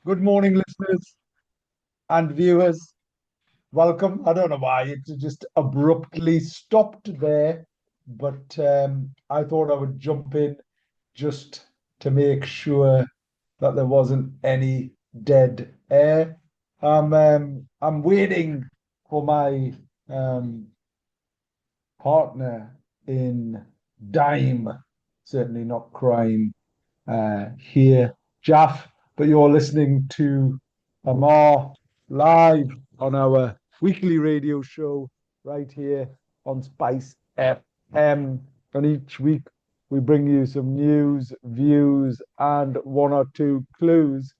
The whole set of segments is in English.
Good morning, listeners and viewers. Welcome. I don't know why it just abruptly stopped there, but I thought I would jump in just to make sure that there wasn't any dead air. I'm waiting for my um, partner in dime, certainly not crime, here, Jaff, but you're listening to Ammar live on our weekly radio show right here on Spice FM. And each week we bring you some news, views, and one or two clues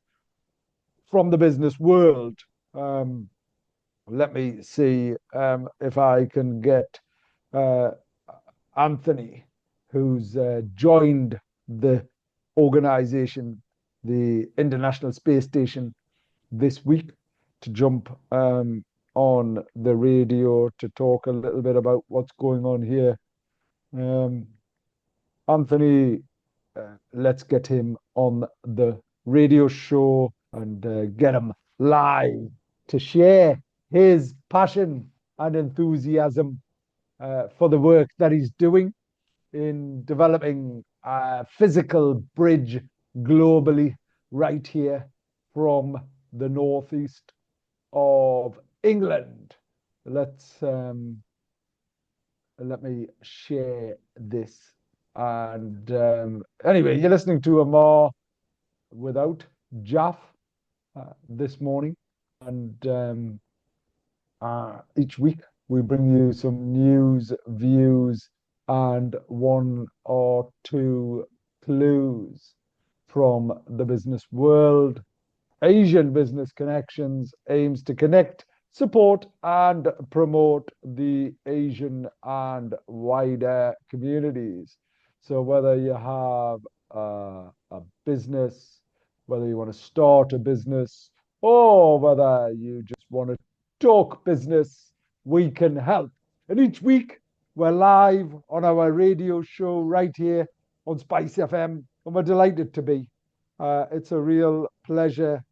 from the business world. Um, Let me see if I can get uh, Anthony, who's joined the organization, the International Space Station, this week to jump on the radio to talk a little bit about what's going on here. Um, Anthony, let's get him on the radio show and get him live to share his passion and enthusiasm for the work that he's doing in developing a physical bridge globally right here from the northeast of England. Let's let me share this. And anyway, you're listening to Ammar without Jaff this morning, and each week we bring you some news, views, and one or two clues from the business world. Asian Business Connections aims to connect, support, and promote the Asian and wider communities. So, whether you have a business, whether you want to start a business, or whether you just want to talk business, we can help. And each week, we're live on our radio show right here on Spice FM, and we're delighted to be. It's a real pleasure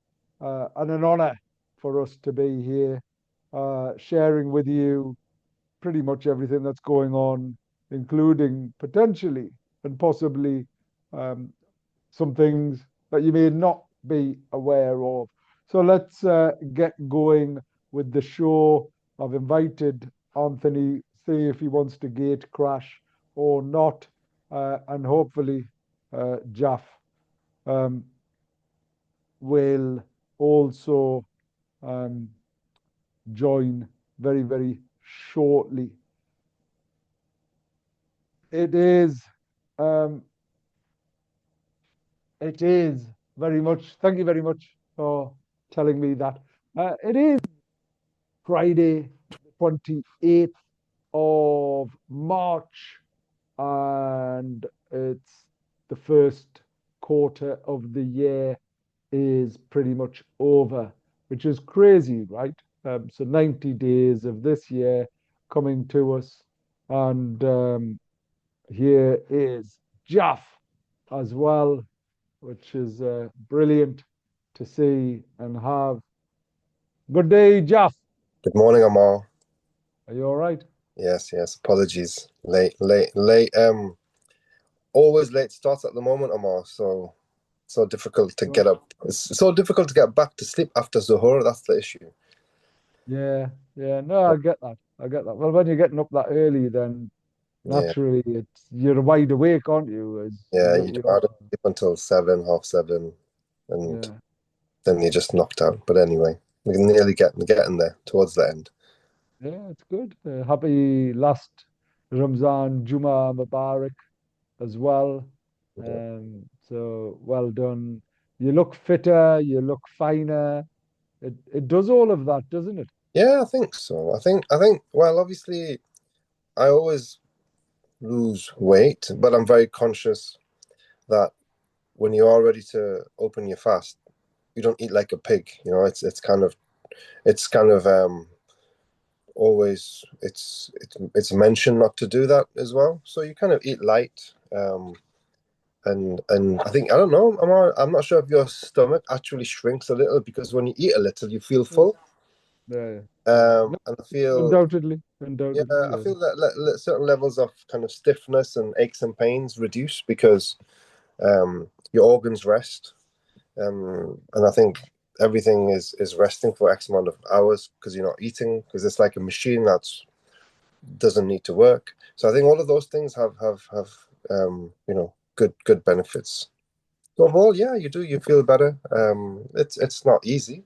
and an honor for us to be here, sharing with you pretty much everything that's going on, including potentially and possibly um, some things that you may not be aware of. So let's get going with the show. I've invited Anthony, see if he wants to gate crash or not, and hopefully Jaff um, will also um, join very, very shortly. It is, um, it is very much, thank you very much for telling me that. It is Friday, 28th of March, and it's the first quarter of the year is pretty much over, which is crazy, right? So 90 days of this year coming to us, and here is Jaff as well, which is brilliant to see and have. Good day, Jaff. Good morning, Amal. Are you all right? Yes. Apologies. Late. Always late starts at the moment, Amal. So difficult to get up. It's so difficult to get back to sleep after Zuhur. That's the issue. Yeah. No, I get that. I get that. Well, when you're getting up that early, then Yeah, naturally you're wide awake, aren't you? yeah. I don't sleep until 7, half 7, and Yeah. then you're just knocked out. But anyway, we're nearly getting there towards the end. Yeah, it's good. Happy last Ramzan Juma Mubarak as well. Yeah. So well done. You look fitter, you look finer. It does all of that, doesn't it? Yeah, I think so. I think. Well, obviously, I always lose weight, but I'm very conscious that when you are ready to open your fast, you don't eat like a pig. It's kind of always it's mentioned not to do that as well. So you kind of eat light. And I think, I don't know, I'm not sure if your stomach actually shrinks a little, because when you eat a little, you feel Yeah, full. yeah, yeah. No, And I feel, undoubtedly, yeah, undoubtedly, I yeah. feel that certain levels of kind of stiffness and aches and pains reduce because your organs rest. And I think everything is resting for X amount of hours because you're not eating, because it's like a machine that doesn't need to work. So I think all of those things have good benefits. So overall, yeah, you feel better. It's not easy,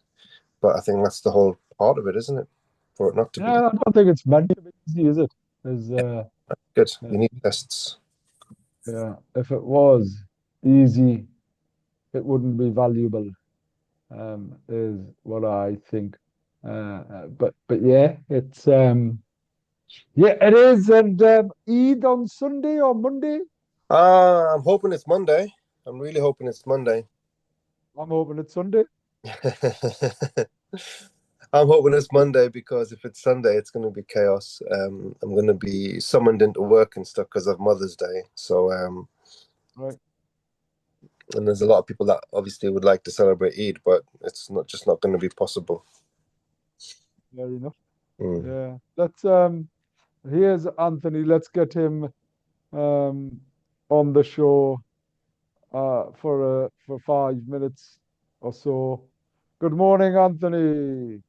but I think that's the whole part of it, isn't it? For it not to be. Yeah, I don't think it's meant to be easy, is it? Is Good. uh, You need tests. yeah, if it was easy, it wouldn't be valuable, is what I think. But yeah, it's yeah, it is. And Eid on Sunday or Monday? I'm hoping it's Monday. I'm really hoping it's Monday. I'm hoping it's Sunday. I'm hoping it's Monday, because if it's Sunday, it's going to be chaos. I'm going to be summoned into work and stuff because of Mother's Day. So, Right, and there's a lot of people that obviously would like to celebrate Eid, but it's not going to be possible. fair enough. Mm. Yeah. Let's here's Anthony. Let's get him um on the show for 5 minutes or so. Good morning, Anthony.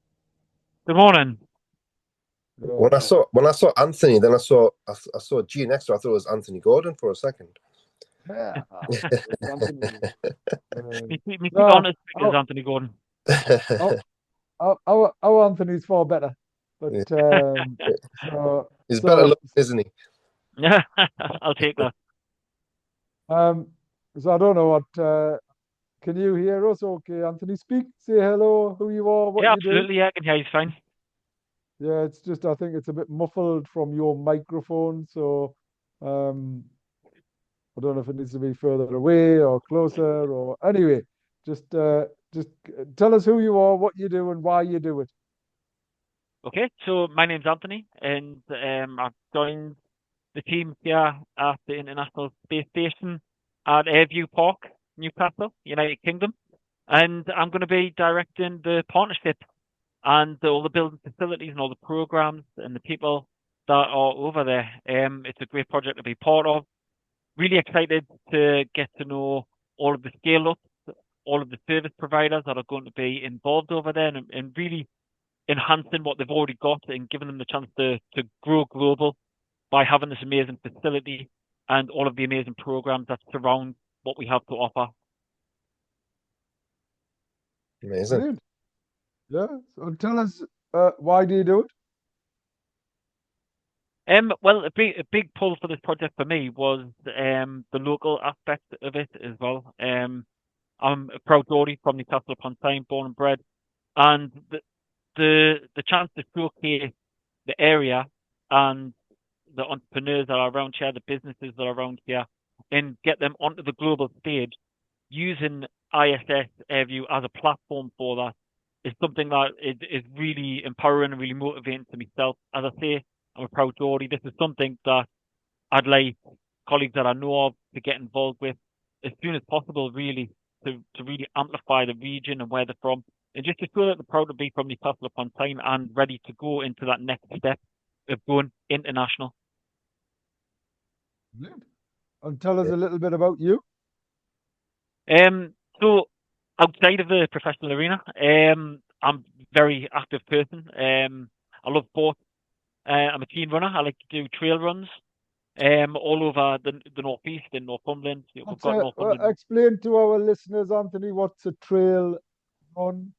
Good morning. Yeah. When I saw Anthony, then I saw G next to. I thought it was Anthony Gordon for a second. Yeah. It's Anthony. Me keep No, on as big as our, Anthony Gordon. our, our Anthony's far better. But Yeah. so He's better so looking, isn't he? Yeah, I'll take that. um so I don't know what can you hear us okay, Anthony? Speak, say hello, who you are, what Yeah, you do. absolutely. Yeah, I can hear you fine. Yeah, it's just I think it's a bit muffled from your microphone, so um I don't know if it needs to be further away or closer or anyway, just tell us who you are, what you do and why you do it. Okay, so my name's Anthony, and I've joined the team here at the International Space Station at Airview Park, Newcastle, United Kingdom, and I'm going to be directing the partnership and all the building facilities and all the programs and the people that are over there. It's a great project to be part of. Really excited to get to know all of the scale ups, all of the service providers that are going to be involved over there, and really enhancing what they've already got and giving them the chance to grow global by having this amazing facility and all of the amazing programs that surround what we have to offer. Amazing. Brilliant. Yeah. So tell us why do you do it? Well, a big pull for this project for me was the local aspect of it as well. I'm a proud Geordie from Newcastle upon Tyne, born and bred, and the chance to showcase the area and the entrepreneurs that are around here, the businesses that are around here, and get them onto the global stage using ISS Airview as a platform for that is something that is really empowering and really motivating to myself. As I say, I'm a proud Geordie. This is something that I'd like colleagues that I know of to get involved with as soon as possible, really, to really amplify the region and where they're from, and just to show that they're proud to be from Newcastle upon Tyne and ready to go into that next step of going international. Brilliant. And tell us a little bit about you. So outside of the professional arena, I'm a very active person. I love sport. I'm a teen runner. I like to do trail runs. All over the northeast in Northumberland. We've What's got Northumberland. explain to our listeners, Anthony, what's a trail run?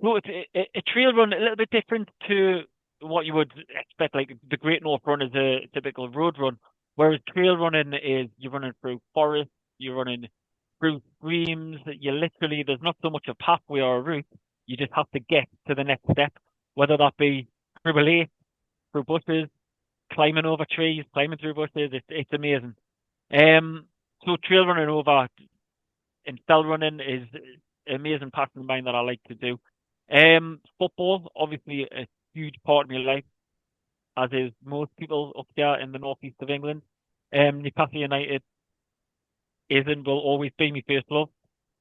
No, it's a trail run a little bit different to what you would expect. Like the Great North Run is a typical road run, whereas trail running is you're running through forests, you're running through streams. You literally there's not so much a pathway or a route. You just have to get to the next step, whether that be through a lake, through bushes, climbing over trees, climbing through bushes. It's amazing. Um, so trail running over and fell running is an amazing passion of mine that I like to do. Football, obviously a huge part of my life, as is most people up there in the northeast of England. Newcastle United, is and will always be my first love.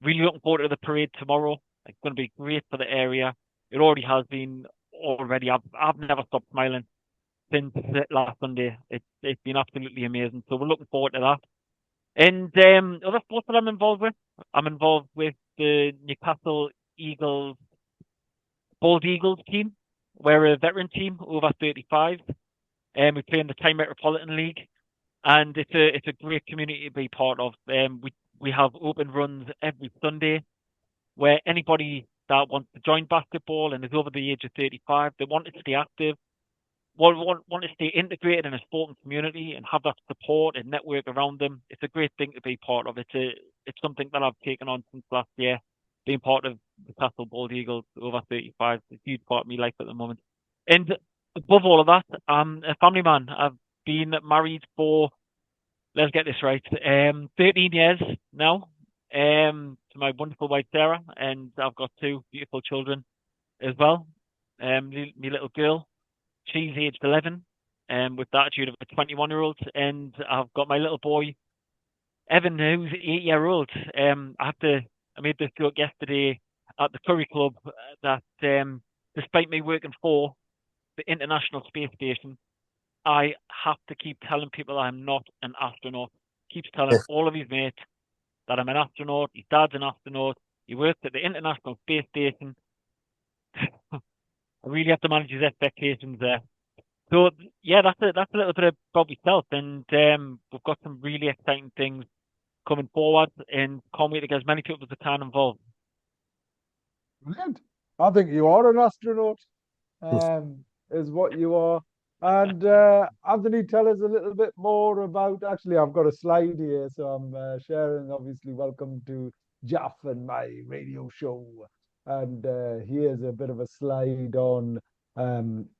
Really looking forward to the parade tomorrow. It's going to be great for the area. It already has been already. I've never stopped smiling since last Sunday. It's been absolutely amazing. So we're looking forward to that. And other sports that I'm involved with the Newcastle Eagles, Bald Eagles team. We're a veteran team, over 35. We play in the Time Metropolitan League, and it's a great community to be part of. We have open runs every Sunday where anybody that wants to join basketball and is over the age of 35, they want to stay active, want to stay integrated in a sporting community and have that support and network around them. It's a great thing to be part of. It's something that I've taken on since last year, being part of the Castle Bald Eagles over 35. It's a huge part of my life at the moment. And above all of that, I'm a family man. I've been married for, let's get this right, 13 years now, to my wonderful wife Sarah, and I've got two beautiful children as well. My little girl, she's aged 11, with the attitude of a 21-year-old, and I've got my little boy, Evan, who's 8-year-old. I made this joke yesterday at the Curry Club that despite me working for the International Space Station, I have to keep telling people I'm not an astronaut. Keeps telling all of his mates that I'm an astronaut. His dad's an astronaut. He works at the International Space Station. I really have to manage his expectations there. So yeah, that's a little bit about myself, and we've got some really exciting things coming forward, and can't wait to get as many people as I can involved. Brilliant. I think you are an astronaut, is what you are. And Anthony, tell us a little bit more about. Actually, I've got a slide here, so I'm sharing. Obviously, welcome to Jalf and my radio show. And here's a bit of a slide on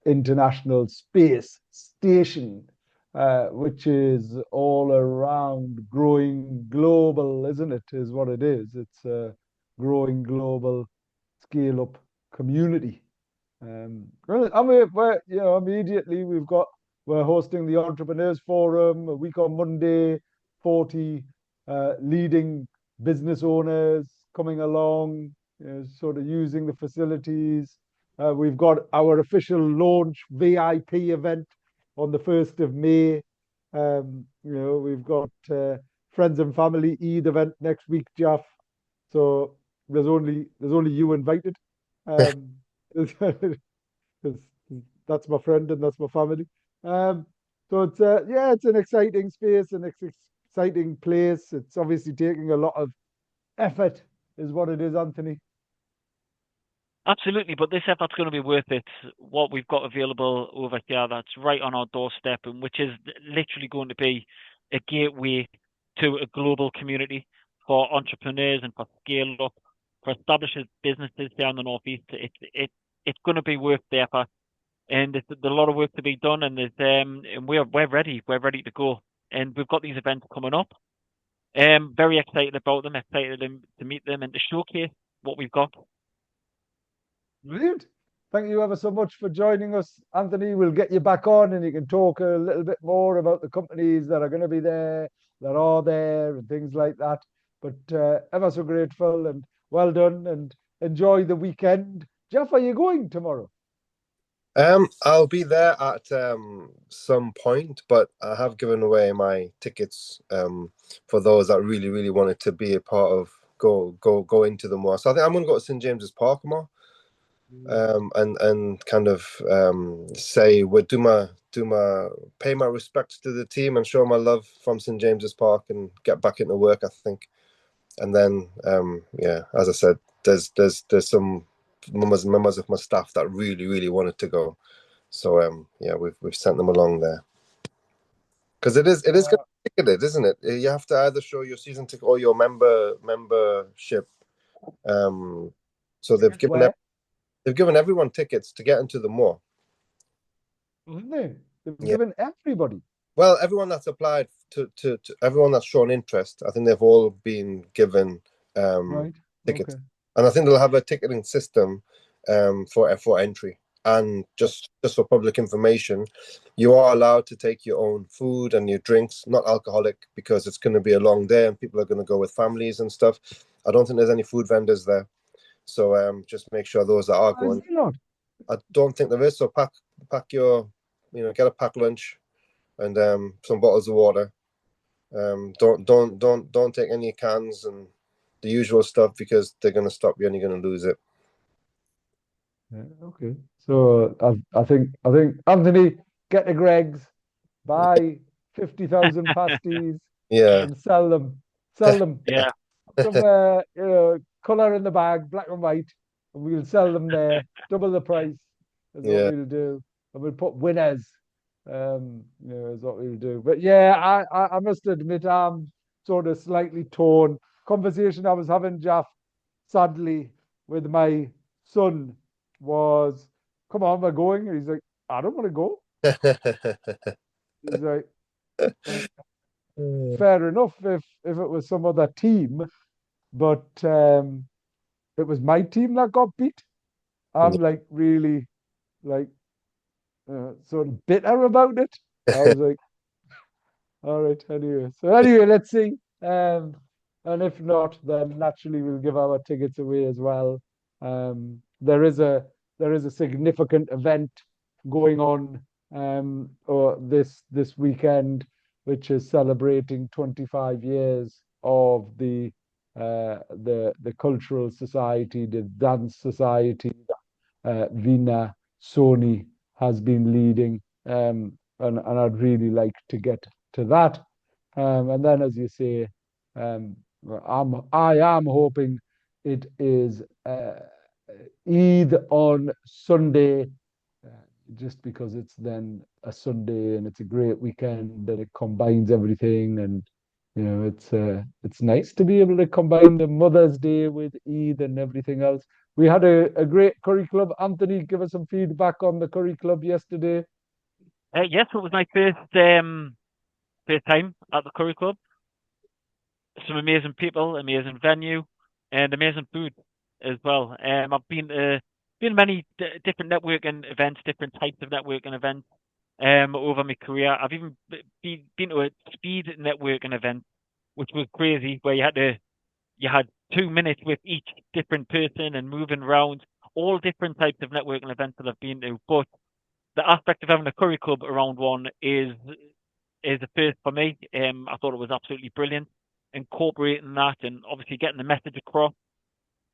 International Space Station, which is all around growing global, isn't it? Is what it is. It's a growing global scale up community. Well, I mean, immediately we're hosting the Entrepreneurs Forum a week on Monday. 40 leading business owners coming along, sort of using the facilities. We've got our official launch VIP event on the 1st of May. We've got friends and family Eid event next week, Jeff. So there's only you invited. That's my friend and that's my family. So it's an exciting space, an exciting place. It's obviously taking a lot of effort, is what it is, Anthony. Absolutely, but this effort's going to be worth it. What we've got available over here, that's right on our doorstep, and which is literally going to be a gateway to a global community for entrepreneurs and for scale up, for established businesses down the northeast. It's going to be worth the effort, and there's a lot of work to be done, and we're ready. We're ready to go, and we've got these events coming up. Very excited about them. Excited to meet them and to showcase what we've got. Brilliant. Thank you ever so much for joining us, Anthony. We'll get you back on and you can talk a little bit more about the companies that are going to be there, that are there, and things like that. But ever so grateful and well done, and enjoy the weekend. Jeff, are you going tomorrow? I'll be there at some point, but I have given away my tickets for those that really, really wanted to be a part of go into the more. So I think I'm going to go to St James's Park more, and kind of say pay my respects to the team and show my love from St James's Park and get back into work, I think. And then as I said, there's some members of my staff that really, really wanted to go. So we've sent them along there. Because it is ticketed, isn't it? You have to either show your season ticket or your membership. So they've given everyone tickets to get into the moor. Isn't they? They've given everybody. Well, everyone that's applied to everyone that's shown interest, I think they've all been given tickets. Okay. And I think they'll have a ticketing system for entry And just for public information, you are allowed to take your own food and your drinks, not alcoholic, because it's going to be a long day and people are going to go with families and stuff. I don't think there's any food vendors there, so just make sure those that are going. I don't think there is. So pack your, get a packed lunch and some bottles of water. Don't take any cans and the usual stuff, because they're going to stop you and you're going to lose it. Yeah, okay. So I think Anthony, get to Greg's, buy 50,000 pasties, Yeah. and sell them. Yeah. Some color in the bag, black and white, and we'll sell them there, double the price is what Yeah. we'll do, and we'll put winners. Is what we'll do. But yeah, I must admit I'm sort of slightly torn. Conversation I was having, Jeff, sadly, with my son was, "Come on, we're going." And he's like, "I don't want to go." He's like, fair enough if it was some other team, but it was my team that got beat. I'm like really like sort of bitter about it. I was like, all right, anyway. So anyway, let's see. And if not, then naturally we'll give our tickets away as well. There is a significant event going on or this weekend, which is celebrating 25 years of the cultural society, the dance society, Vina Sony has been leading, and I'd really like to get to that. And then, as you say, I am hoping it is Eid on Sunday, uh, just because it's then a Sunday and it's a great weekend and it combines everything. And it's nice to be able to combine the Mother's Day with Eid and everything else. We had a great curry club. Anthony, give us some feedback on the curry club yesterday. Yes, it was my first time at the Curry Club. Some amazing people, amazing venue, and amazing food as well. I've been many different networking events, different types of networking events over my career. I've even been to a speed networking event, which was crazy, where you had 2 minutes with each different person and moving around. All different types of networking events that I've been to, but the aspect of having a curry club around one is a first for me. I thought it was absolutely brilliant, incorporating that and obviously getting the message across.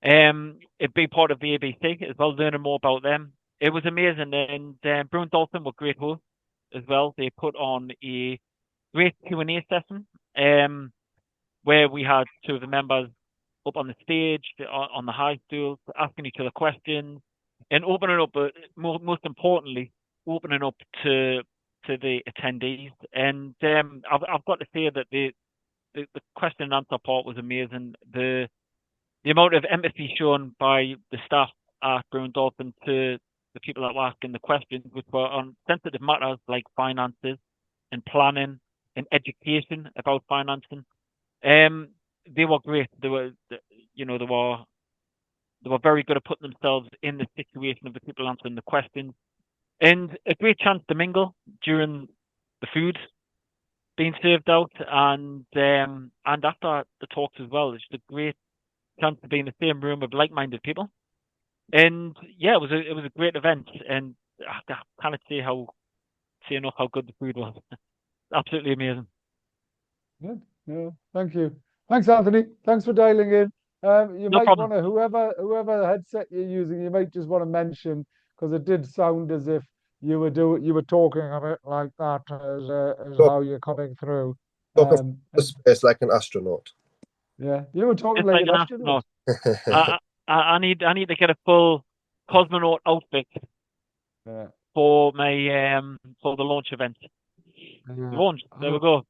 A big part of the ABC as well, learning more about them. It was amazing, and Brewin Dolphin were great hosts as well. They put on a great Q&A session, where we had two of the members up on the stage on the high stools, asking each other questions and opening up. Most importantly, opening up to the attendees. And I've got to say that the question and answer part was amazing. The amount of empathy shown by the staff at Brewin Dolphin to the people that were asking the questions, which were on sensitive matters like finances and planning and education about financing. They were great. They were very good at putting themselves in the situation of the people answering the questions, and a great chance to mingle during the food being served out, and after the talks as well. It's just a great chance to be in the same room with like-minded people. And yeah, it was a great event, and I can't say enough how good the food was. Absolutely amazing. Good. No, thank you. Thanks, Anthony. Thanks for dialing in. You No might problem. want to, whoever headset you're using, you might just want to mention, because it did sound as if you were talking a bit like that as Talk, how you're coming through. talking from And space like an astronaut. yeah, you were talking It's like like an an astronaut. astronaut. I need to get a full cosmonaut outfit Yeah, for my for the launch event. yeah. Launch. There we go.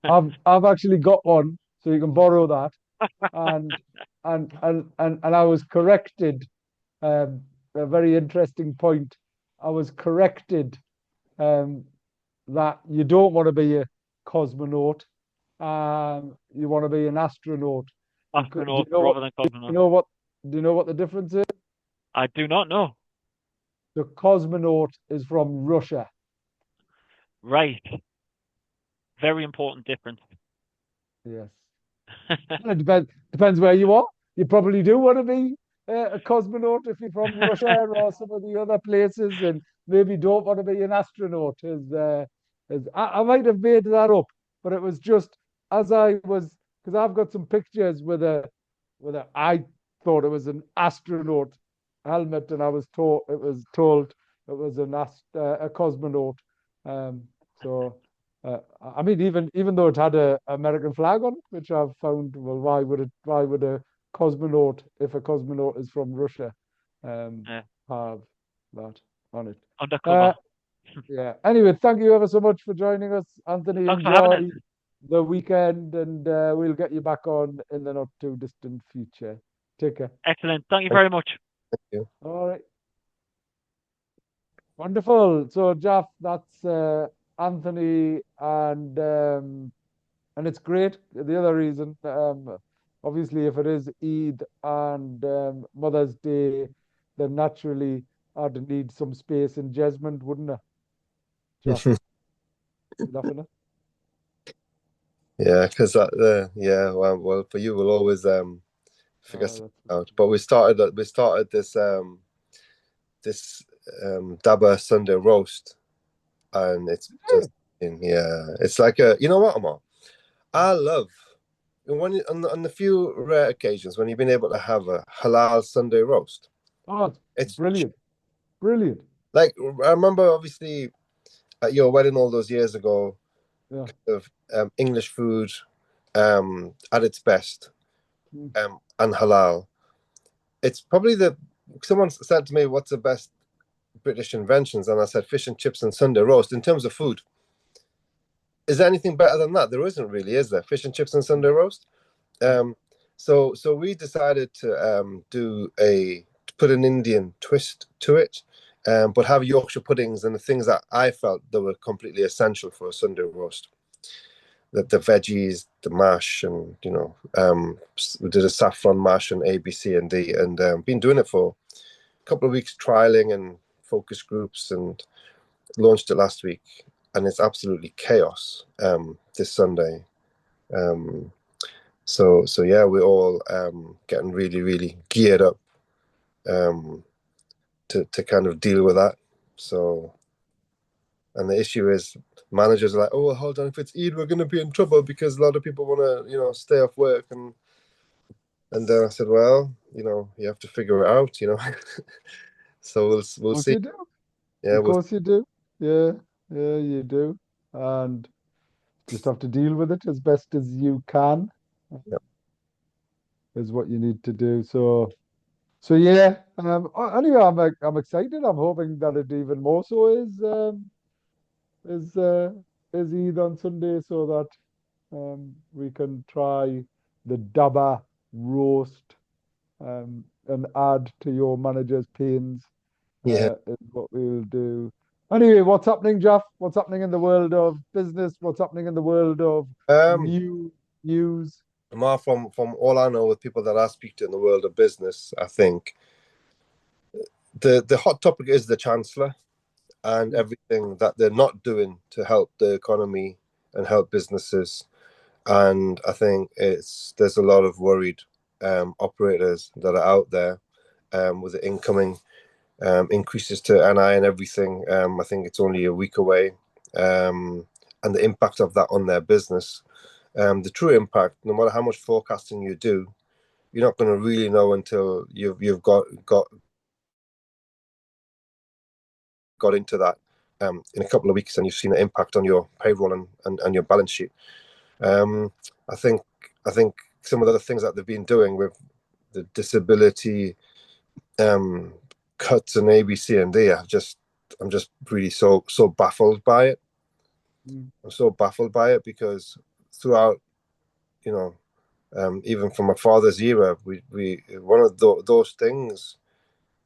I've actually got one, so you can borrow that. And and I was corrected. A very interesting point. I was corrected um, that you don't want to be a cosmonaut. You want to be an astronaut. Do you Astronaut know what? rather than You cosmonaut. know what? Do you know what the difference is? I do not know. The cosmonaut is from Russia. Right. Very important difference. Yes. Well, it depends where you are. You probably do want to be a cosmonaut if you're from Russia or some of the other places, and maybe don't want to be an astronaut. I might have made that up, but it was just as I was, because I've got some pictures I thought it was an astronaut helmet, and I was told it was a cosmonaut. So. I mean, even though it had a American flag on it, which I've found, well, why would a cosmonaut, if a cosmonaut is from Russia, Yeah. have that on it? Undercover. Yeah. Anyway, thank you ever so much for joining us, Anthony. Thanks for having it. Enjoy the weekend, and we'll get you back on in the not too distant future. Take care. Excellent. Thank you very much. Thank you. All right. Wonderful. So, Jeff, that's Anthony, and it's great. The other reason, obviously, if it is Eid and Mother's Day, then naturally I'd need some space in Jesmond, wouldn't I? Jeff, you laughing at? Yeah, because yeah, well, for you, we'll always figure something That's out. But we started this Dabba Sunday roast, and it's just yeah, it's like you know what, Ammar? I love on the few rare occasions when you've been able to have a halal Sunday roast. Oh, It's brilliant, brilliant. like I remember obviously at your wedding all those years ago Yeah. of English food at its best Mm. and halal. It's probably someone said to me, "What's the best British inventions?" And I said, "Fish and chips and Sunday roast." In terms of food, is there anything better than that? There isn't really, is there? Fish and chips and Sunday roast. So we decided to put an Indian twist to it, but have Yorkshire puddings and the things that I felt that were completely essential for a Sunday roast. The veggies, the mash, and we did a saffron mash and A, B, C, and D, and been doing it for a couple of weeks, trialing and focus groups, and launched it last week, and it's absolutely chaos this Sunday. So yeah, we're all getting really, really geared up to kind of deal with that. So, and the issue is managers are like, "Oh, well, hold on, if it's Eid, we're going to be in trouble because a lot of people want to, stay off work." And then I said, "Well, you have to figure it out. So we'll Of course see." you do. Yeah, Of course you do. Yeah, yeah, you do. And just have to deal with it as best as you can, yeah. is what you need to do. So yeah. Anyway, I'm excited. I'm hoping that it even more so is uh, is Eid on Sunday, so that we can try the Dabba roast and add to your manager's pains. Yeah. Is what we'll do. Anyway, what's happening, Jeff? What's happening in the world of business? What's happening in the world of new news? More from all I know with people that I speak to in the world of business, I think the hot topic is the Chancellor and everything that they're not doing to help the economy and help businesses. And I think there's a lot of worried operators that are out there with the incoming increases to NI and everything. I think it's only a week away, and the impact of that on their business. The true impact, no matter how much forecasting you do, you're not going to really know until you've got into that in a couple of weeks and you've seen the impact on your payroll and your balance sheet. I think some of the other things that they've been doing with the disability cuts and ABC and D, I'm just really so baffled by it. I'm so baffled by it because throughout, even from my father's era, we one of those things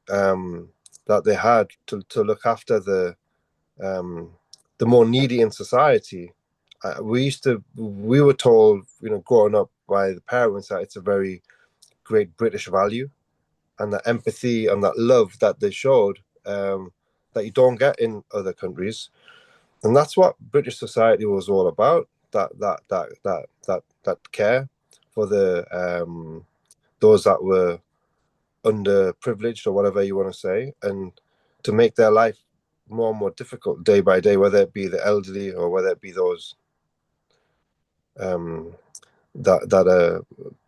that they had to look after the more needy in society. We were told, growing up by the parents, that it's a very great British value, and that empathy and that love that they showed that you don't get in other countries. And that's what British society was all about. That care for the those that were underprivileged or whatever you want to say, and to make their life more and more difficult day by day, whether it be the elderly or whether it be those that are,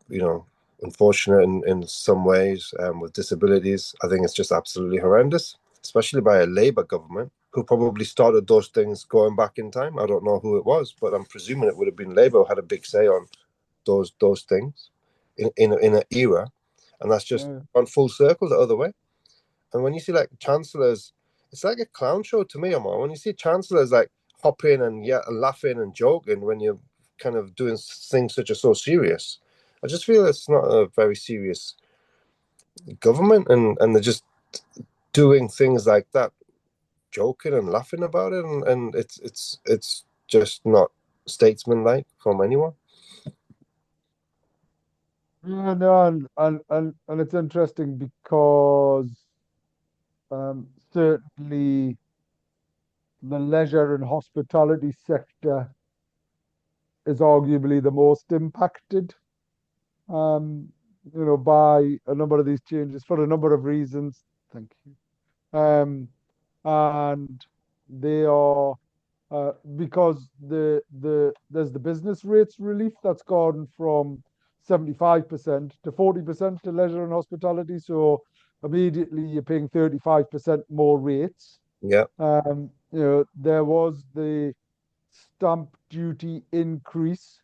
you know, unfortunate in some ways, with disabilities. I think it's just absolutely horrendous, especially by a Labour government who probably started those things going back in time. I don't know who it was, but I'm presuming it would have been Labour who had a big say on those things in an era, and that's just gone full circle the other way. And when you see like chancellors, it's like a clown show to me, Ammar. When you see chancellors like hopping and laughing and joking when you're kind of doing things such as so serious, I just feel it's not a very serious government, and they're just doing things like that, joking and laughing about it, and it's just not statesmanlike from anyone. Yeah, no, and it's interesting because certainly the leisure and hospitality sector is arguably the most impacted, um, by a number of these changes for a number of reasons. Thank you. And they are because there's the business rates relief that's gone from 75% to 40% to leisure and hospitality. So immediately you're paying 35% more rates. Yeah. There was the stamp duty increase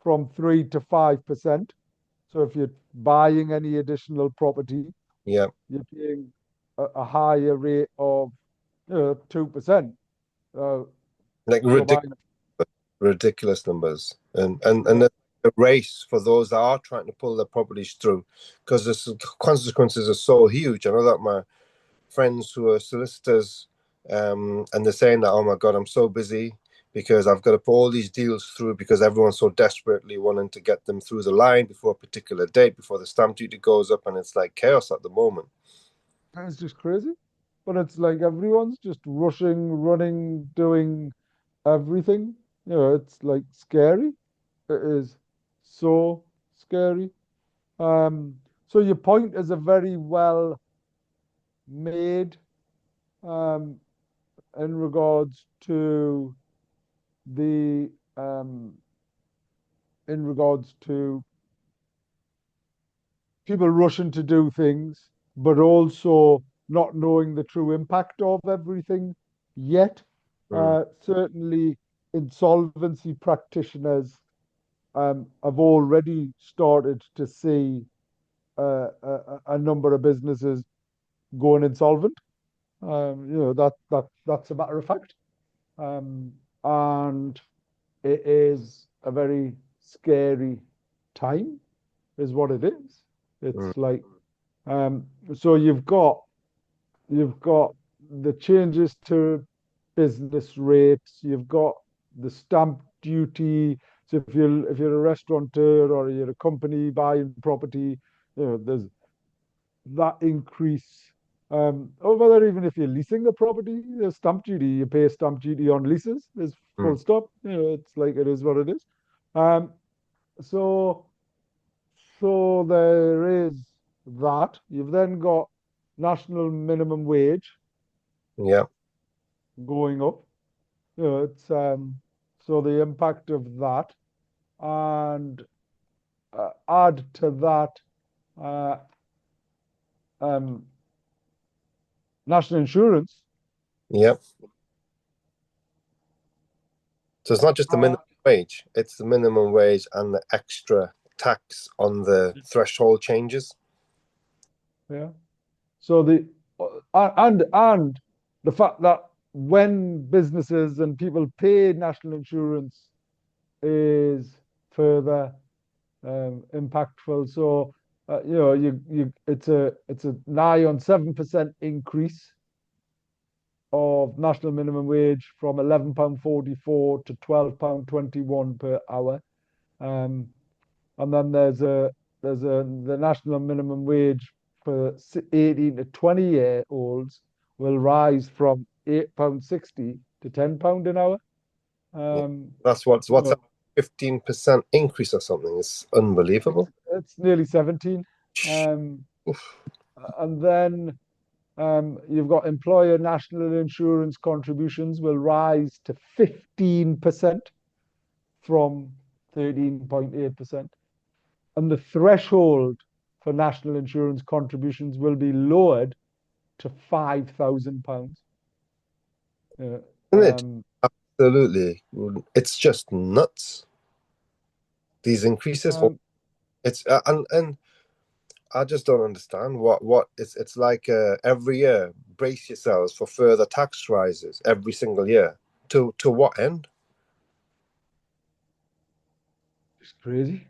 from 3 to 5%. So if you're buying any additional property, Yeah. you're paying a higher rate of 2%. Like So ridiculous numbers, and a race for those that are trying to pull their properties through, because the consequences are so huge. I know that my friends who are solicitors, and they're saying that, oh my God, I'm so busy because I've got to put all these deals through because everyone's so desperately wanting to get them through the line before a particular date, before the stamp duty goes up, and it's like chaos at the moment. It's just crazy. But it's like everyone's just rushing, running, doing everything. It's like scary. It is so scary. So your point is a very well made, um, in regards to the in regards to people rushing to do things, but also not knowing the true impact of everything yet. Certainly, insolvency practitioners have already started to see a number of businesses going insolvent. That's a matter of fact, and it is a very scary time, is what it is. It's like, so you've got the changes to business rates, you've got the stamp duty. So if you're a restaurateur or you're a company buying property, there's that increase. Or whether even if you're leasing a property, there's stamp duty. You pay stamp duty on leases. There's full stop. It's like it is what it is. Um, so so there is that. You've then got national minimum wage Yeah. going up. It's so the impact of that, and add to that uh, um, national insurance. Yeah. So it's not just the minimum wage, it's the minimum wage and the extra tax on the threshold changes. Yeah. So and the fact that when businesses and people pay national insurance is further impactful. So it's a nigh on 7% increase of national minimum wage from £11.44 to £12.21 per hour. And then there's the national minimum wage for 18 to 20-year-olds will rise from £8.60 to £10 an hour. That's what's So a 15% increase or something. It's unbelievable. it's nearly 17. Um, and then you've got employer national insurance contributions will rise to 15% from 13.8%. And the threshold for national insurance contributions will be lowered to £5,000. Isn't it? Absolutely. It's just nuts. These increases. It's and I just don't understand what it's like. Every year, brace yourselves for further tax rises every single year. To what end? It's crazy.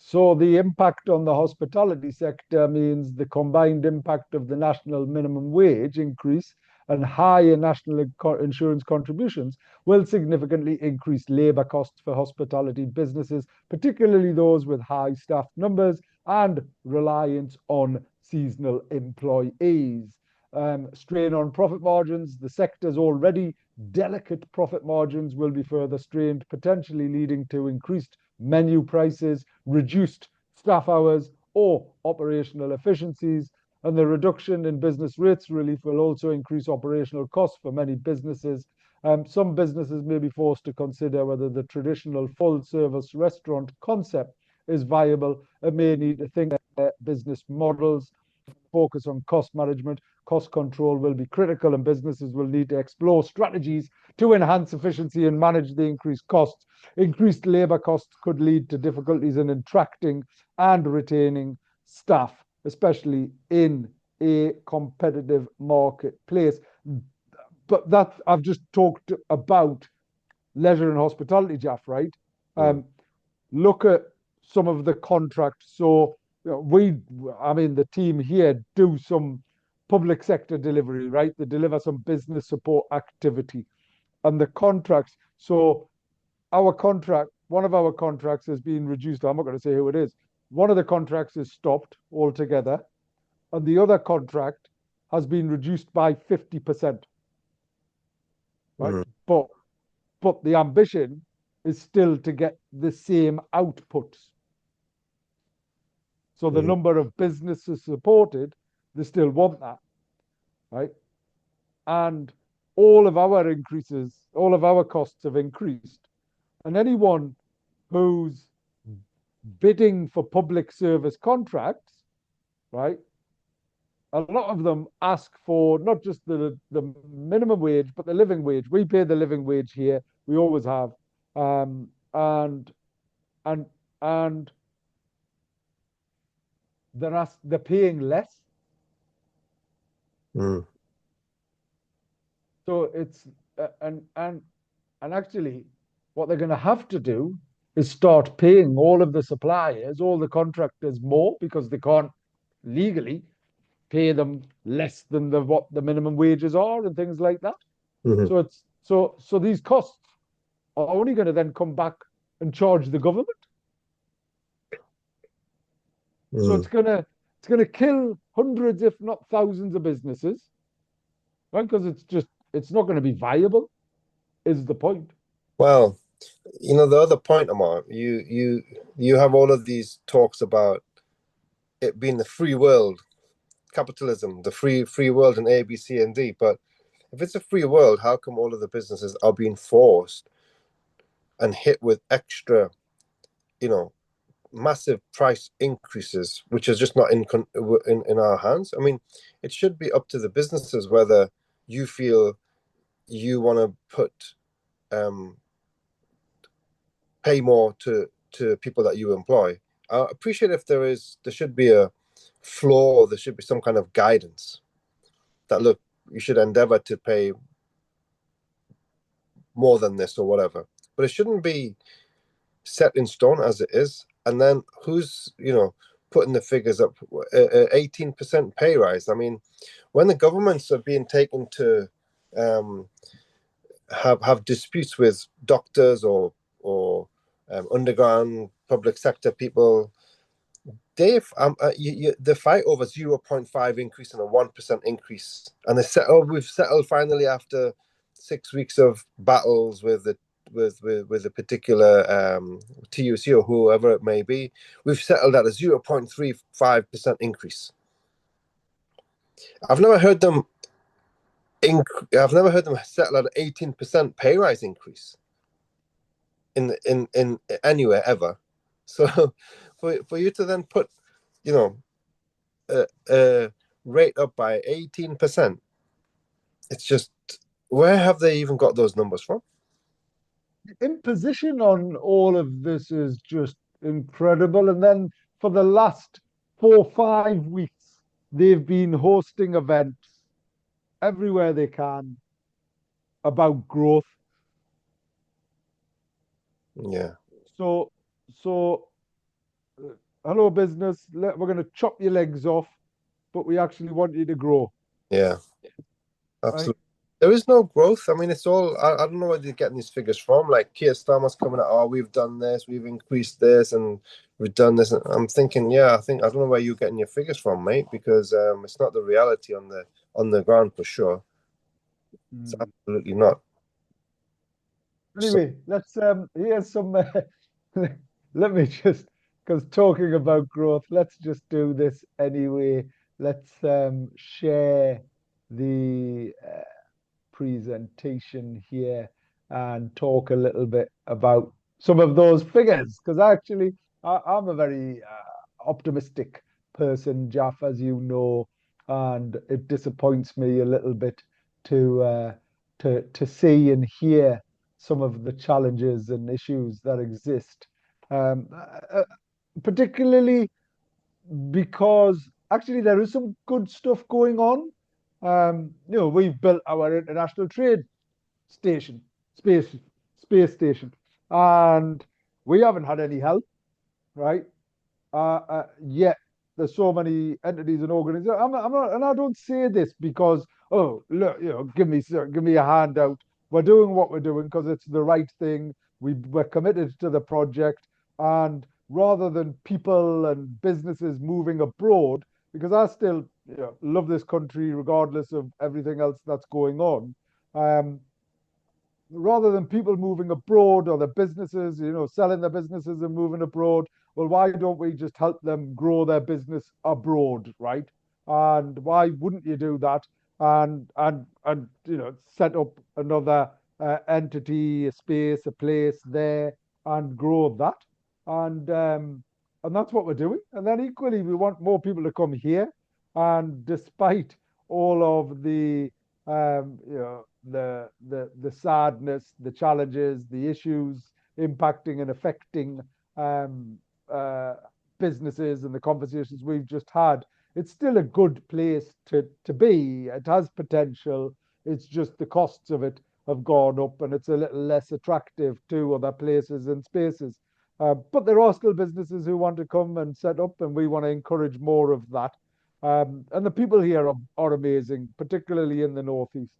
So the impact on the hospitality sector means the combined impact of the national minimum wage increase and higher national insurance contributions will significantly increase labour costs for hospitality businesses, particularly those with high staff numbers and reliance on seasonal employees. Strain on profit margins. The sector's already delicate profit margins will be further strained, potentially leading to increased menu prices, reduced staff hours, or operational efficiencies. And the reduction in business rates relief will also increase operational costs for many businesses. Some businesses may be forced to consider whether the traditional full service restaurant concept is viable and may need to think business models. Focus on cost management, cost control will be critical, and businesses will need to explore strategies to enhance efficiency and manage the increased costs. Increased labour costs could lead to difficulties in attracting and retaining staff, especially in a competitive marketplace. But that I've just talked about leisure and hospitality, Jalf, right? Look at some of the contracts. So the team here do some public sector delivery, right? They deliver some business support activity and the contracts. So one of our contracts has been reduced. I'm not going to say who it is. One of the contracts is stopped altogether and the other contract has been reduced by 50%, right? But the ambition is still to get the same outputs. So the number of businesses supported, they still want that, right? And all of our costs have increased. And anyone who's bidding for public service contracts, right? A lot of them ask for not just the minimum wage, but the living wage. We pay the living wage here. We always have. And they're paying less. So it's and actually what they're going to have to do is start paying all of the suppliers, all the contractors more because they can't legally pay them less than what the minimum wages are and things like that. So these costs are only going to then come back and charge the government. So it's gonna kill hundreds, if not thousands, of businesses, right? Because it's not going to be viable, is the point. Well, the other point, Ammar, you have all of these talks about it being the free world, capitalism, the free world, and A, B, C, and D. But if it's a free world, how come all of the businesses are being forced and hit with extra, massive price increases, which is just not in our hands? I mean, it should be up to the businesses whether you feel you want to put pay more to people that you employ. I appreciate if there should be a floor, there should be some kind of guidance that, look, you should endeavor to pay more than this or whatever, but it shouldn't be set in stone as it is. And then who's putting the figures up? 18% pay rise. I mean, when the governments are being taken to have disputes with doctors or underground public sector people, Dave, the fight over 0.5 increase and a 1% increase, and we've settled finally after 6 weeks of battles with a particular TUC or whoever it may be. We've settled at a 0.35% increase. I've never heard them settle at an 18% pay rise increase in anywhere ever. So for you to then put, a rate up by 18%, it's just, where have they even got those numbers from? Imposition on all of this is just incredible. And then for the last 4 or 5 weeks, they've been hosting events everywhere they can about growth. Yeah. So, hello business, we're going to chop your legs off, but we actually want you to grow. Yeah, Right? absolutely. There is no growth. I mean, it's all, I don't know where they're getting these figures from. Like Keir Starmer's coming out, oh, we've done this, we've increased this, and we've done this. And I'm thinking, I don't know where you're getting your figures from, mate, because it's not the reality on the ground for sure. It's absolutely not. Anyway, let's here's some let me just, because talking about growth, let's just do this anyway. Let's share the presentation here and talk a little bit about some of those figures, because actually I'm a very optimistic person, Jaff, as you know, and it disappoints me a little bit to see and hear some of the challenges and issues that exist, um, uh, particularly because actually there is some good stuff going on. We've built our international trade station, space station, and we haven't had any help, right? Yet there's so many entities and organizations. I'm not, and I don't say this because, oh, look, give me a handout. We're doing what we're doing because it's the right thing. We're committed to the project, and rather than people and businesses moving abroad, because I still love this country regardless of everything else that's going on. Um, Rather than people moving abroad or the businesses, selling their businesses and moving abroad, well, why don't we just help them grow their business abroad, right? And why wouldn't you do that? And set up another entity, a space, a place there, and grow that. And that's what we're doing. And then equally, we want more people to come here. And despite all of the the sadness, the challenges, the issues impacting and affecting um, uh, businesses and the conversations we've just had, it's still a good place to be. It has potential. It's just the costs of it have gone up, and it's a little less attractive to other places and spaces. But there are still businesses who want to come and set up, and we want to encourage more of that. And the people here are amazing, particularly in the Northeast.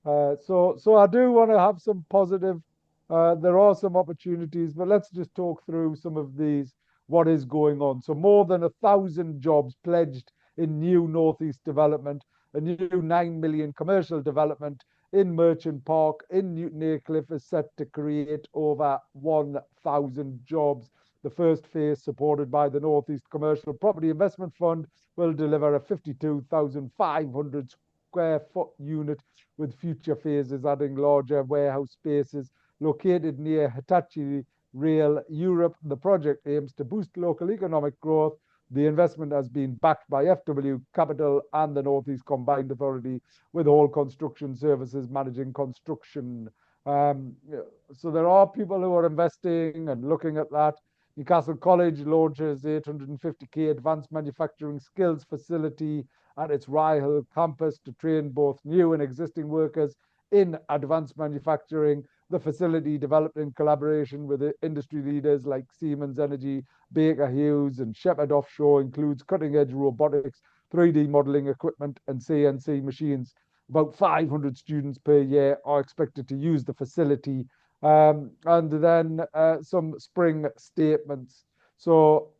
So I do want to have some positive. There are some opportunities, but let's just talk through some of these. What is going on? So more than 1,000 jobs pledged in new Northeast development, a new 9 million commercial development in Merchant Park in Newton Aycliffe is set to create over 1,000 jobs. The first phase, supported by the Northeast Commercial Property Investment Fund, will deliver a 52,500 square foot unit, with future phases adding larger warehouse spaces. Located near Hitachi Rail Europe, the project aims to boost local economic growth. The investment has been backed by FW Capital and the Northeast Combined Authority, with all construction services managing construction. So there are people who are investing and looking at that. Newcastle College launches 850k advanced manufacturing skills facility at its Rye campus to train both new and existing workers in advanced manufacturing. The facility, developed in collaboration with industry leaders like Siemens Energy, Baker Hughes, and Shepherd Offshore, includes cutting-edge robotics, 3D modeling equipment, and CNC machines. About 500 students per year are expected to use the facility. And then some spring statements. So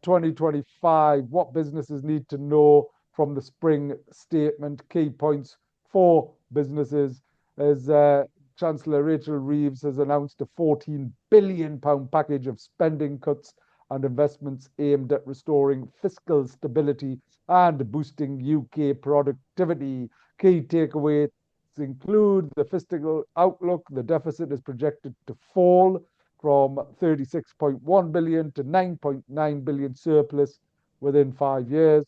2025, what businesses need to know from the spring statement, key points for businesses, as Chancellor Rachel Reeves has announced a £14 billion package of spending cuts and investments aimed at restoring fiscal stability and boosting UK productivity. Key takeaways include the fiscal outlook. The deficit is projected to fall from 36.1 billion to 9.9 billion surplus within 5 years.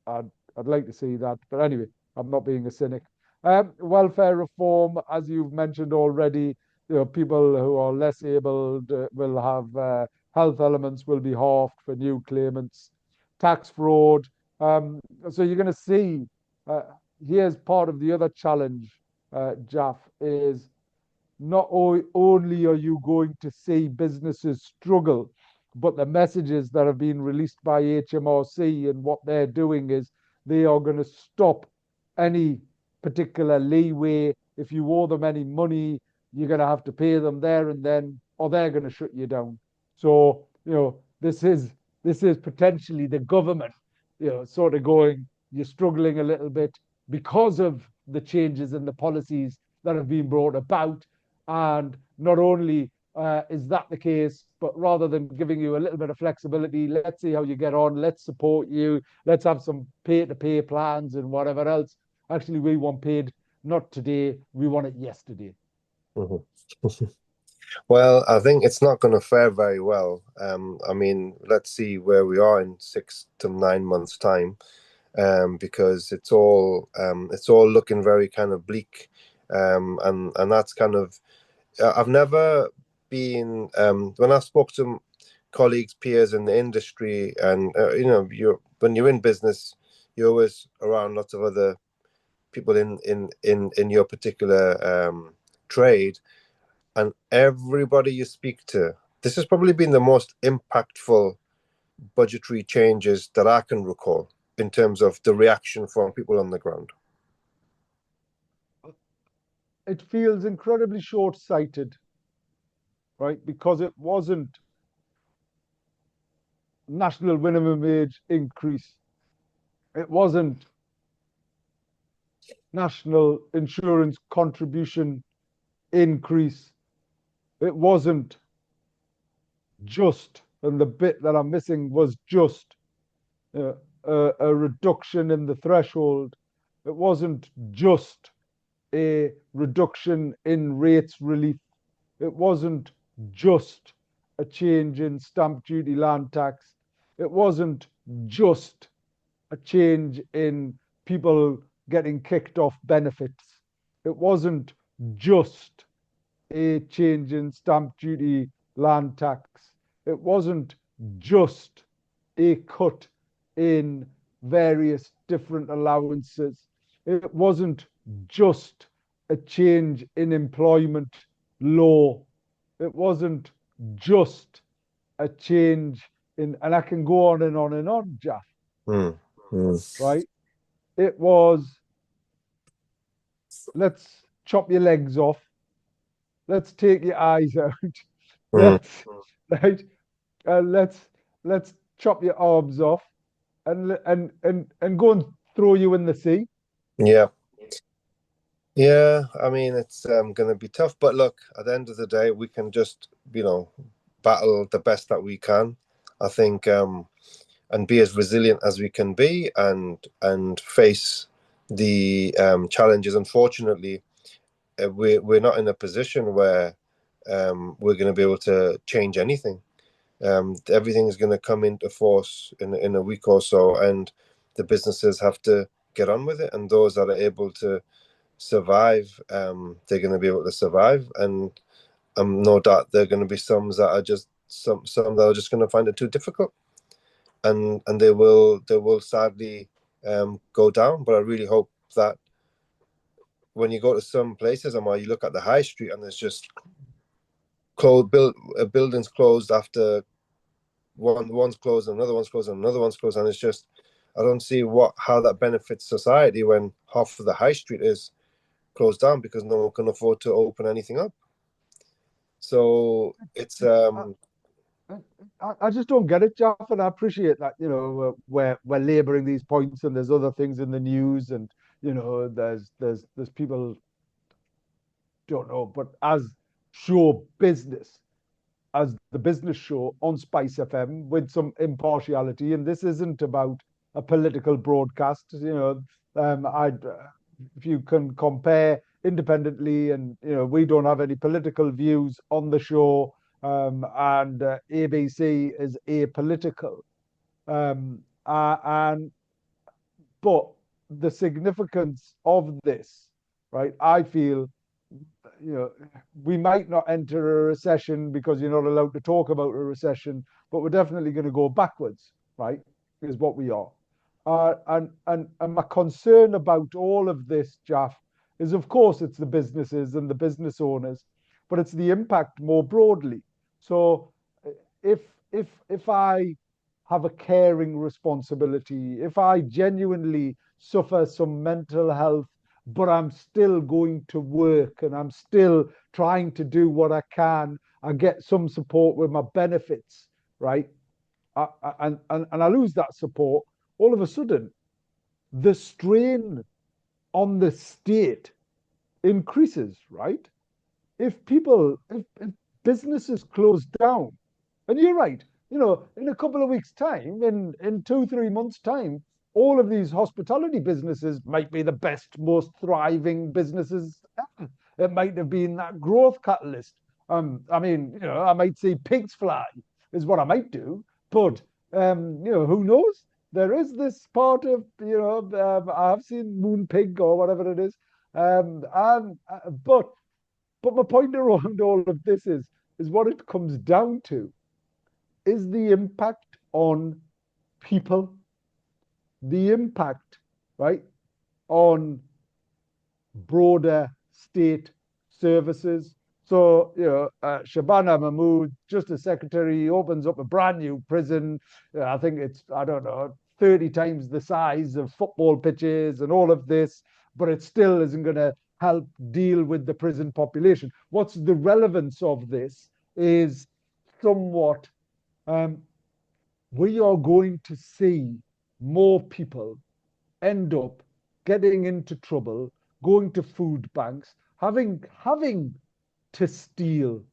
I'd like to see that, but anyway, I'm not being a cynic. Welfare reform, as you've mentioned already, people who are less able will have health elements will be halved for new claimants. Tax fraud. So you're going to see. Uh, Here's part of the other challenge, Jaff, is not only are you going to see businesses struggle, but the messages that have been released by HMRC and what they're doing is they are going to stop any particular leeway. If you owe them any money, you're going to have to pay them there and then, or they're going to shut you down. So, this is potentially the government, sort of going, you're struggling a little bit because of the changes in the policies that have been brought about. And not only is that the case, but rather than giving you a little bit of flexibility, let's see how you get on, let's support you, let's have some pay-to-pay plans and whatever else. Actually, we want paid not today, we want it yesterday. Mm-hmm. Well, I think it's not going to fare very well. I mean, let's see where we are in 6 to 9 months' time, because it's all looking very kind of bleak, and that's kind of. I've never been when I've spoke to colleagues, peers in the industry, and when you're in business, you're always around lots of other people in your particular trade. And everybody you speak to, this has probably been the most impactful budgetary changes that I can recall in terms of the reaction from people on the ground. It feels incredibly short-sighted, right? Because it wasn't national minimum wage increase. It wasn't national insurance contribution increase. It wasn't just, and the bit that I'm missing was just a reduction in the threshold. It wasn't just a reduction in rates relief. It wasn't just a change in stamp duty land tax. It wasn't just a change in people getting kicked off benefits. It wasn't just a change in stamp duty land tax. It wasn't just a cut in various different allowances. It wasn't just a change in employment law. It wasn't just a change in, and I can go on and on and on, Jeff. Right? It was, let's chop your legs off. Let's take your eyes out. Let's right. Let's chop your arms off, and go and throw you in the sea. Yeah. I mean, it's going to be tough, but look, at the end of the day, we can just battle the best that we can. I think, and be as resilient as we can be, and face the challenges. Unfortunately, we're not in a position where we're going to be able to change anything. Everything is going to come into force in a week or so, and the businesses have to get on with it. And those that are able to survive, they're going to be able to survive. And no doubt there are going to be some that are just going to find it too difficult, and they will sadly go down. But I really hope that when you go to some places, Ammar, you look at the high street and there's just buildings closed after one's closed and another one's closed and another one's closed, and it's just, I don't see how that benefits society when half of the high street is closed down because no one can afford to open anything up. So it's I just don't get it, Jeff, and I appreciate that. We're laboring these points, and there's other things in the news, and there's people don't know, but as show business, as the business show on Spice FM with some impartiality, and this isn't about a political broadcast. I'd if you can compare independently, and we don't have any political views on the show, and ABC is apolitical, and but the significance of this, right? I feel you know, we might not enter a recession because you're not allowed to talk about a recession, but we're definitely going to go backwards, right? Is what we are. And my concern about all of this, Jaff, is of course it's the businesses and the business owners, but it's the impact more broadly. So if if I have a caring responsibility, if I genuinely suffer some mental health, but I'm still going to work and I'm still trying to do what I can, I get some support with my benefits, right? And I lose that support, all of a sudden, the strain on the state increases, right? If businesses close down, and you're right, in a couple of weeks' time, in 2, 3 months' time, all of these hospitality businesses might be the best, most thriving businesses ever. It might have been that growth catalyst. I mean, I might see pigs fly, is what I might do, but who knows? There is this part of, I've seen moon pig or whatever it is, and but my point around all of this is what it comes down to is the impact on people, the impact, right, on broader state services. So, Shabana Mahmood, Justice Secretary, opens up a brand new prison. I think it's, I don't know, 30 times the size of football pitches and all of this, but it still isn't going to help deal with the prison population. What's the relevance of this is somewhat we are going to see more people end up getting into trouble, going to food banks, having to steal,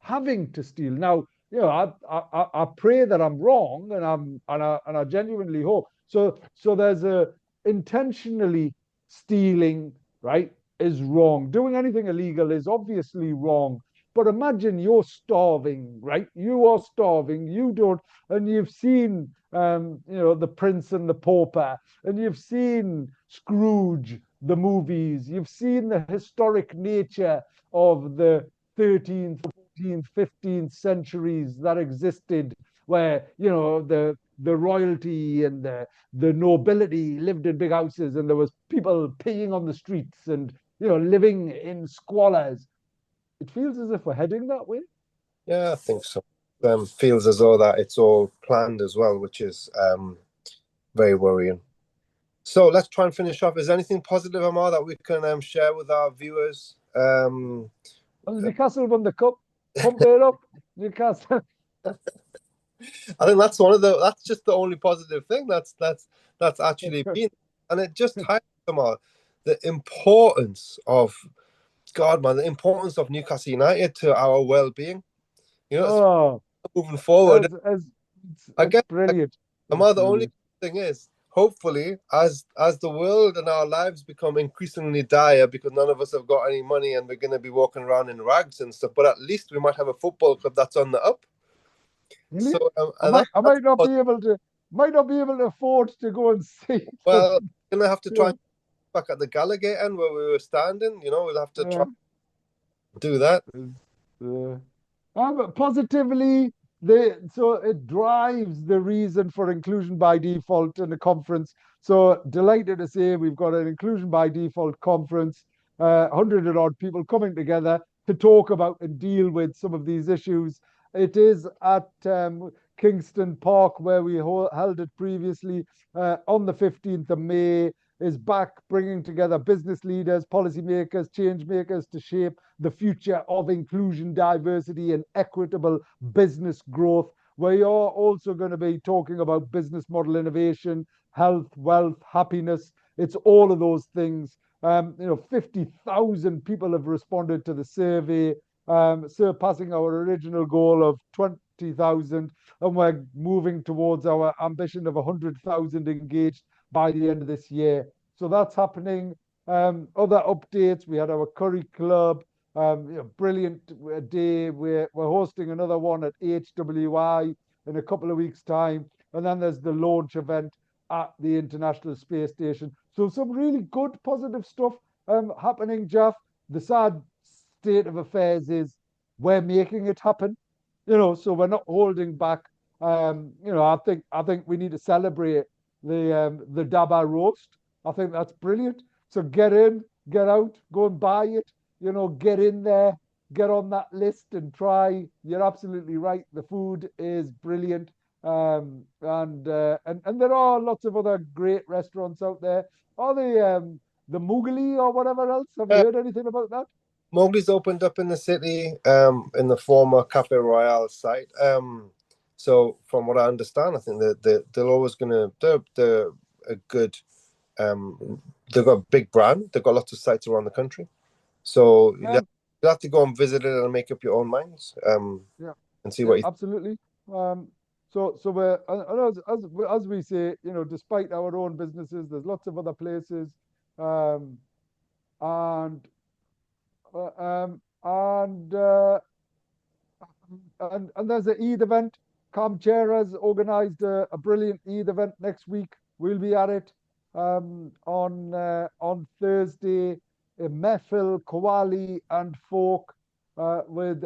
having to steal. Now, I pray that I'm wrong, and I genuinely hope. So there's a intentionally stealing, right, is wrong. Doing anything illegal is obviously wrong. But imagine you're starving, right? You are starving. You don't, and you've seen, the Prince and the Pauper, and you've seen Scrooge, the movies. You've seen the historic nature of the 13th, 14th, 15th centuries that existed, where the royalty and the nobility lived in big houses, and there was people peeing on the streets and living in squalors. It feels as if we're heading that way. Yeah, I think so. Feels as though that it's all planned as well, which is very worrying. So let's try and finish off. Is there anything positive, Ammar, that we can share with our viewers? Newcastle won the cup. Pump it up, Newcastle. I think that's that's just the only positive thing that's actually been, and it just highlights, Ammar, the importance of the importance of Newcastle United to our well-being. Moving forward. I guess brilliant. Ammar, the only thing is, hopefully, as the world and our lives become increasingly dire because none of us have got any money and we're going to be walking around in rags and stuff, but at least we might have a football club that's on the up. Really? So I might not be able to afford to go and see. Well, we're going to have to try back at the Gallagher end where we were standing. We'll have to try do that. But positively, so it drives the reason for inclusion by default in the conference. So delighted to say we've got an inclusion by default conference, 100 and odd people coming together to talk about and deal with some of these issues. It is at Kingston Park where we held it previously on the 15th of May. Is back bringing together business leaders, policymakers, change makers to shape the future of inclusion, diversity, and equitable business growth. We are also going to be talking about business model innovation, health, wealth, happiness. It's all of those things. 50,000 people have responded to the survey, surpassing our original goal of 20,000, and we're moving towards our ambition of 100,000 engaged by the end of this year. So that's happening. Other updates, we had our Curry Club, brilliant day. We're hosting another one at HWI in a couple of weeks' time. And then there's the launch event at the International Space Station. So some really good, positive stuff happening, Jeff. The sad state of affairs is we're making it happen. So we're not holding back. I think we need to celebrate the Daba roast. I think that's brilliant. So get in, get out, go and buy it. Get in there, get on that list and try. You're absolutely right. The food is brilliant. And there are lots of other great restaurants out there. Are they the Mowgli or whatever else? Have you heard anything about that? Mowgli's opened up in the city, in the former Cafe Royale site. So from what I understand, I think they're always they're a good. They've got a big brand. They've got lots of sites around the country. So you'll have to go and visit it and make up your own minds. And see what you absolutely. So we're, as we say, despite our own businesses, there's lots of other places, and there's an Eid event. Camchair has organised a brilliant Eid event next week. We'll be at it on Thursday. Mehfil, Qawwali, and folk with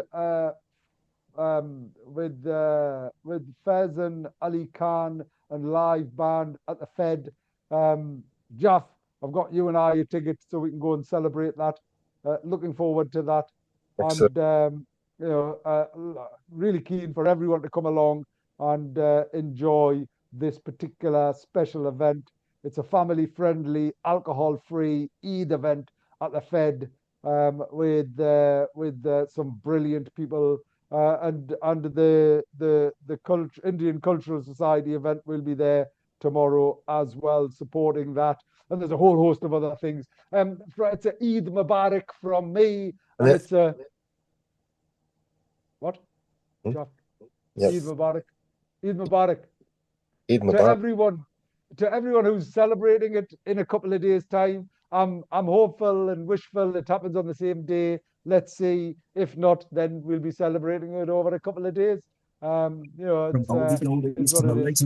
Faizan Ali Khan and live band at the Fed. Jaff, I've got you and I a ticket so we can go and celebrate that. Looking forward to that. Excellent. And really keen for everyone to come along and enjoy this particular special event. It's a family-friendly, alcohol-free Eid event at the Fed with some brilliant people, and the Indian Cultural Society event will be there tomorrow as well, supporting that. And there's a whole host of other things. It's a Eid Mubarak from me, and it's a what? Yep. Eid Mubarak. Eid Mubarak. Eid Mubarak. To everyone who's celebrating it in a couple of days' time. I'm hopeful and wishful it happens on the same day. Let's see. If not, then we'll be celebrating it over a couple of days. It's what it is.